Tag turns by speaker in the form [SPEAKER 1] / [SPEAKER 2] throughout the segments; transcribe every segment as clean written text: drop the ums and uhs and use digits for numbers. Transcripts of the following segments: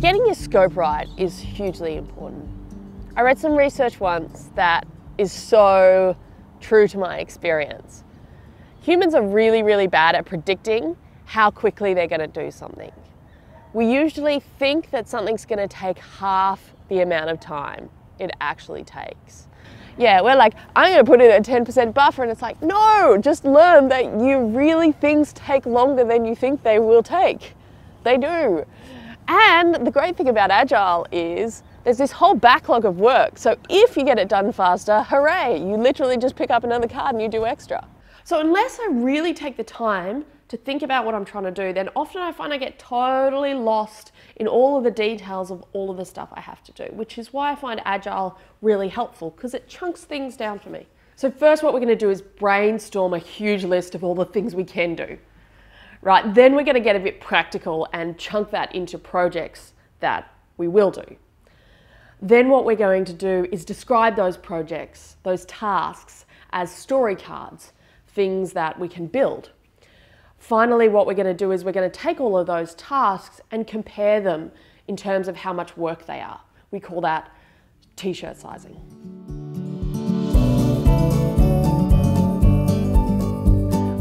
[SPEAKER 1] Getting your scope right is hugely important. I read some research once that is so true to my experience. Humans are really, really bad at predicting how quickly they're going to do something. We usually think that something's going to take half the amount of time it actually takes. Yeah, we're like, I'm going to put in a 10% buffer, and it's like, no, just learn that things take longer than you think they will take. They do. And the great thing about Agile is there's this whole backlog of work. So if you get it done faster, hooray, you literally just pick up another card and you do extra. So unless I really take the time to think about what I'm trying to do, then often I find I get totally lost in all of the details of all of the stuff I have to do, which is why I find Agile really helpful, because it chunks things down for me. So first what we're going to do is brainstorm a huge list of all the things we can do. Right, then we're going to get a bit practical and chunk that into projects that we will do. Then what we're going to do is describe those projects, those tasks, as story cards, things that we can build. Finally, what we're going to do is we're going to take all of those tasks and compare them in terms of how much work they are. We call that t-shirt sizing.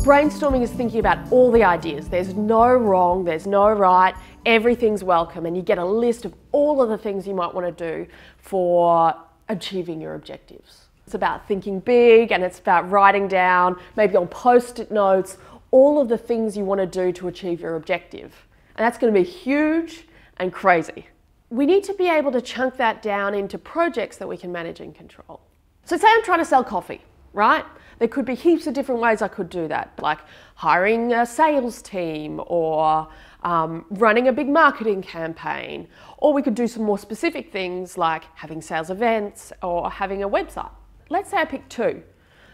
[SPEAKER 1] Brainstorming is thinking about all the ideas. There's no wrong, there's no right, everything's welcome, and you get a list of all of the things you might want to do for achieving your objectives. It's about thinking big, and it's about writing down, maybe on post-it notes, all of the things you want to do to achieve your objective. And that's going to be huge and crazy. We need to be able to chunk that down into projects that we can manage and control. So say I'm trying to sell coffee, right? There could be heaps of different ways I could do that, like hiring a sales team or running a big marketing campaign. Or we could do some more specific things like having sales events or having a website. Let's say I pick two.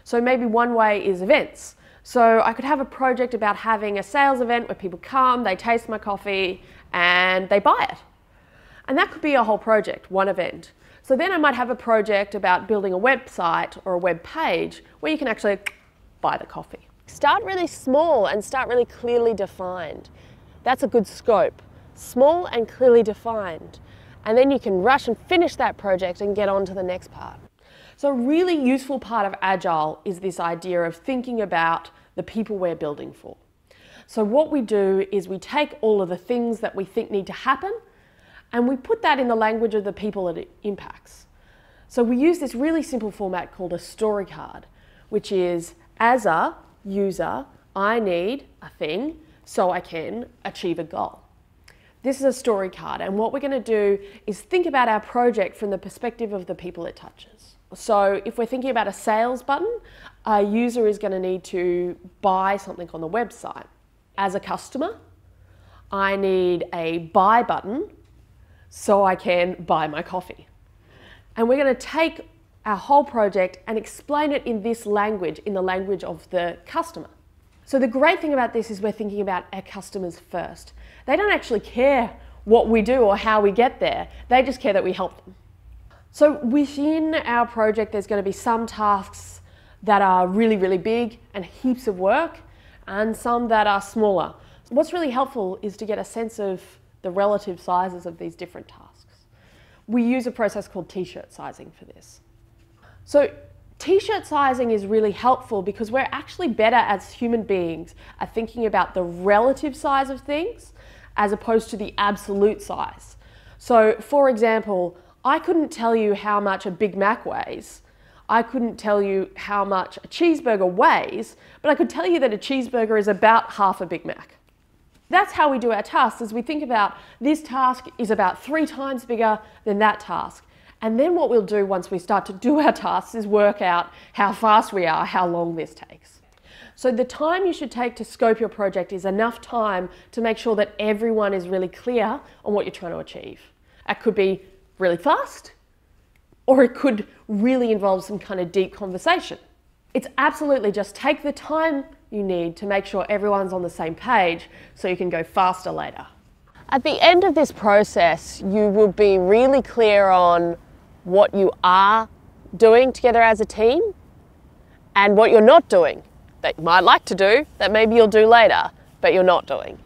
[SPEAKER 1] So maybe one way is events. So I could have a project about having a sales event where people come, they taste my coffee, and they buy it. And that could be a whole project, one event. So then I might have a project about building a website or a web page where you can actually buy the coffee. Start really small and start really clearly defined. That's a good scope. Small and clearly defined. And then you can rush and finish that project and get on to the next part. So a really useful part of Agile is this idea of thinking about the people we're building for. So what we do is we take all of the things that we think need to happen and we put that in the language of the people it impacts. So we use this really simple format called a story card, which is, as a user, I need a thing so I can achieve a goal. This is a story card, and what we're going to do is think about our project from the perspective of the people it touches. So if we're thinking about a sales button, a user is going to need to buy something on the website. As a customer, I need a buy button so I can buy my coffee. And we're going to take our whole project and explain it in this language, in the language of the customer. So the great thing about this is we're thinking about our customers first. They don't actually care what we do or how we get there. They just care that we help them. So within our project, there's going to be some tasks that are really, really big and heaps of work, and some that are smaller. What's really helpful is to get a sense of the relative sizes of these different tasks. We use a process called t-shirt sizing for this. So t-shirt sizing is really helpful because we're actually better as human beings at thinking about the relative size of things as opposed to the absolute size. So for example, I couldn't tell you how much a Big Mac weighs. I couldn't tell you how much a cheeseburger weighs, but I could tell you that a cheeseburger is about half a Big Mac. That's how we do our tasks, is we think about this task is about 3 times bigger than that task. And then what we'll do once we start to do our tasks is work out how fast we are, how long this takes. So the time you should take to scope your project is enough time to make sure that everyone is really clear on what you're trying to achieve. It could be really fast, or it could really involve some kind of deep conversation. It's absolutely just take the time you need to make sure everyone's on the same page so you can go faster later. At the end of this process, you will be really clear on what you are doing together as a team and what you're not doing that you might like to do that maybe you'll do later, but you're not doing.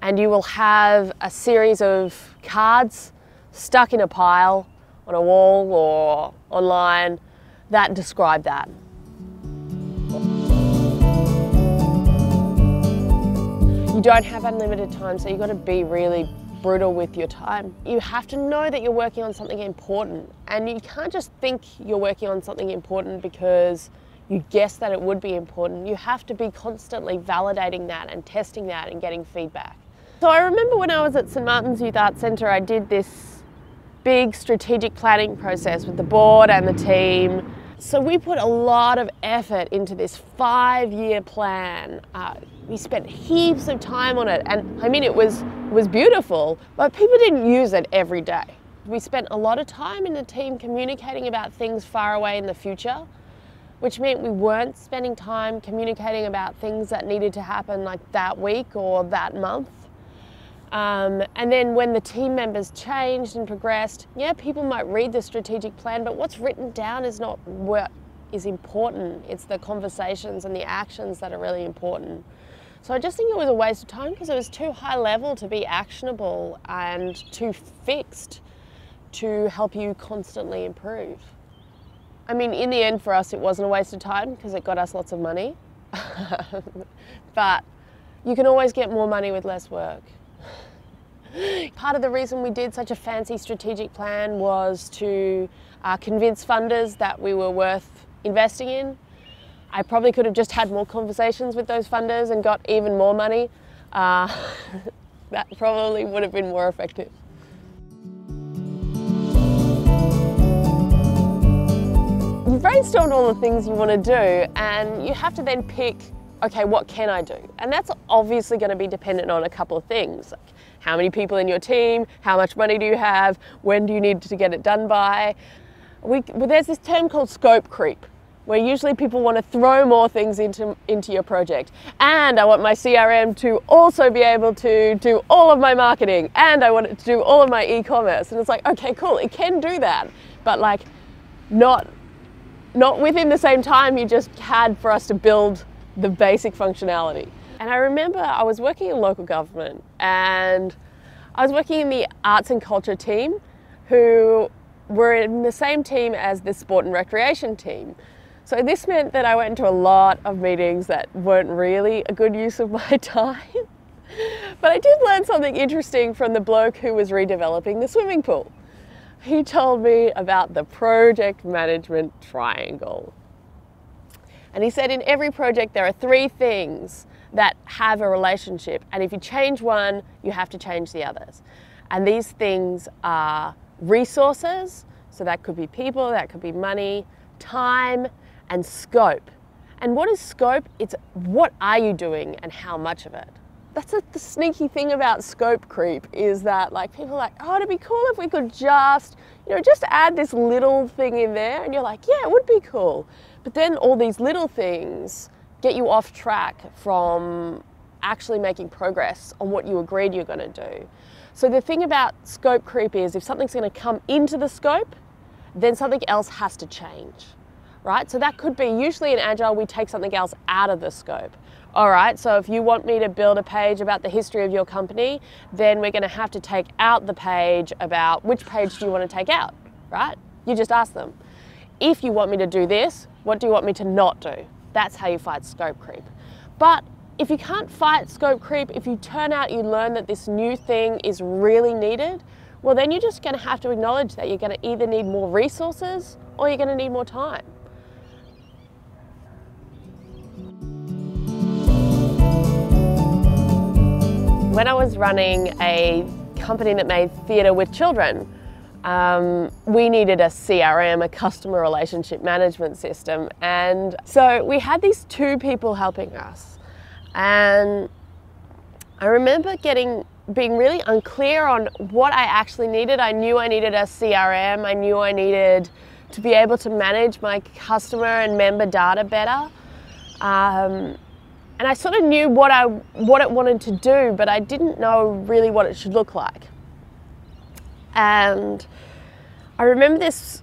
[SPEAKER 1] and you will have a series of cards stuck in a pile on a wall or online that describe that. You don't have unlimited time, so you've got to be really brutal with your time. You have to know that you're working on something important, and you can't just think you're working on something important because you guess that it would be important. You have to be constantly validating that and testing that and getting feedback. So I remember when I was at St Martin's Youth Arts Centre, I did this big strategic planning process with the board and the team. So we put a lot of effort into this 5-year plan. We spent heaps of time on it, and I mean it was beautiful, but people didn't use it every day. We spent a lot of time in the team communicating about things far away in the future, which meant we weren't spending time communicating about things that needed to happen like that week or that month. And then when the team members changed and progressed, yeah, people might read the strategic plan, but what's written down is not what is important. It's the conversations and the actions that are really important. So I just think it was a waste of time because it was too high level to be actionable and too fixed to help you constantly improve. I mean, in the end for us, it wasn't a waste of time because it got us lots of money. But you can always get more money with less work. Part of the reason we did such a fancy strategic plan was to convince funders that we were worth investing in. I probably could have just had more conversations with those funders and got even more money. That probably would have been more effective. You've brainstormed all the things you want to do, and you have to then pick, okay, what can I do? And that's obviously going to be dependent on a couple of things. Like how many people in your team, how much money do you have, when do you need to get it done by? There's this term called scope creep, where usually people want to throw more things into your project. And I want my CRM to also be able to do all of my marketing, and I want it to do all of my e-commerce. And it's like, okay, cool, it can do that, but like not within the same time you just had for us to build the basic functionality. And I remember I was working in local government, and I was working in the arts and culture team, who were in the same team as the sport and recreation team. So this meant that I went to a lot of meetings that weren't really a good use of my time. But I did learn something interesting from the bloke who was redeveloping the swimming pool. He told me about the project management triangle. And he said in every project there are 3 things that have a relationship, and if you change one, you have to change the others. And these things are resources, so that could be people, that could be money, time, and scope. And what is scope? It's what are you doing and how much of it. That's the sneaky thing about scope creep, is that like people are like, oh, it'd be cool if we could just add this little thing in there, and you're like, yeah, it would be cool. But then all these little things get you off track from actually making progress on what you agreed you're going to do. So the thing about scope creep is if something's going to come into the scope, then something else has to change, right? So that could be, usually in Agile, we take something else out of the scope. All right, so if you want me to build a page about the history of your company, then we're going to have to take out the page about which page do you want to take out, right? You just ask them. If you want me to do this, what do you want me to not do? That's how you fight scope creep. But if you can't fight scope creep, if you turn out you learn that this new thing is really needed, well then you're just going to have to acknowledge that you're going to either need more resources or you're going to need more time. When I was running a company that made theatre with children, we needed a CRM, a customer relationship management system. And so we had these 2 people helping us. And I remember being really unclear on what I actually needed. I knew I needed a CRM. I knew I needed to be able to manage my customer and member data better. And I sort of knew what it wanted to do, but I didn't know really what it should look like. And I remember this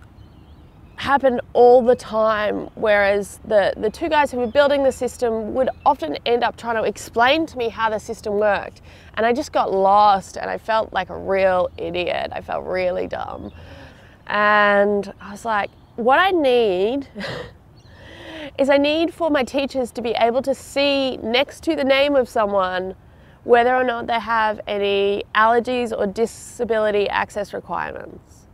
[SPEAKER 1] happened all the time, whereas the two guys who were building the system would often end up trying to explain to me how the system worked, and I just got lost and I felt like a real idiot. I felt really dumb, and I was like, what I need is I need for my teachers to be able to see next to the name of someone whether or not they have any allergies or disability access requirements.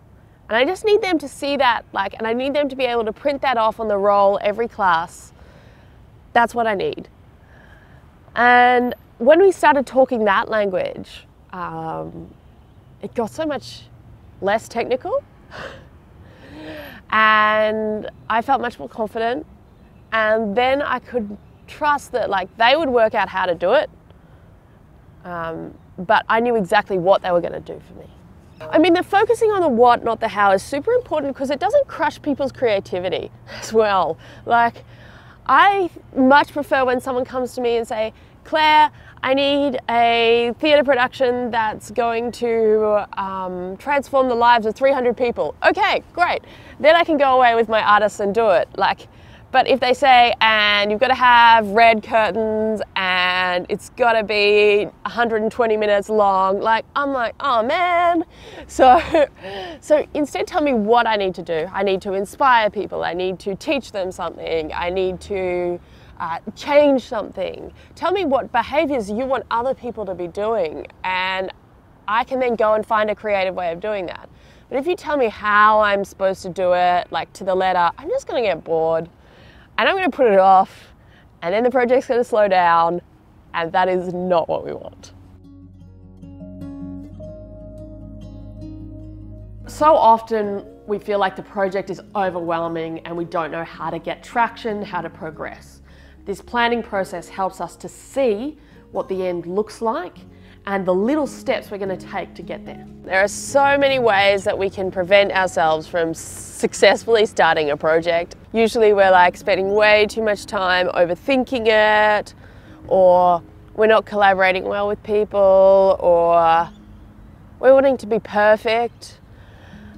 [SPEAKER 1] And I just need them to see that, and I need them to be able to print that off on the roll every class. That's what I need. And when we started talking that language, it got so much less technical, and I felt much more confident. And then I could trust that they would work out how to do it, but I knew exactly what they were going to do for me. I mean, the focusing on the what, not the how, is super important because it doesn't crush people's creativity as well. I much prefer when someone comes to me and say, Claire, I need a theatre production that's going to transform the lives of 300 people. Okay, great. Then I can go away with my artists and do it. But if they say, and you've got to have red curtains and it's got to be 120 minutes long, I'm like, oh man. So instead tell me what I need to do. I need to inspire people. I need to teach them something. I need to change something. Tell me what behaviors you want other people to be doing, and I can then go and find a creative way of doing that. But if you tell me how I'm supposed to do it, to the letter, I'm just going to get bored. And I'm going to put it off, and then the project's going to slow down, and that is not what we want. So often we feel like the project is overwhelming and we don't know how to get traction, how to progress. This planning process helps us to see what the end looks like and the little steps we're going to take to get there. There are so many ways that we can prevent ourselves from successfully starting a project. Usually we're spending way too much time overthinking it, or we're not collaborating well with people, or we're wanting to be perfect,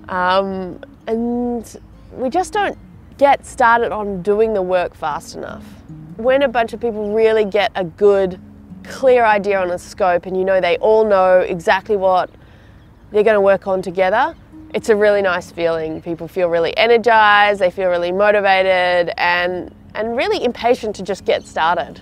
[SPEAKER 1] and we just don't get started on doing the work fast enough. When a bunch of people really get a good clear idea on a scope and they all know exactly what they're going to work on together, it's a really nice feeling. People feel really energized, they feel really motivated and really impatient to just get started.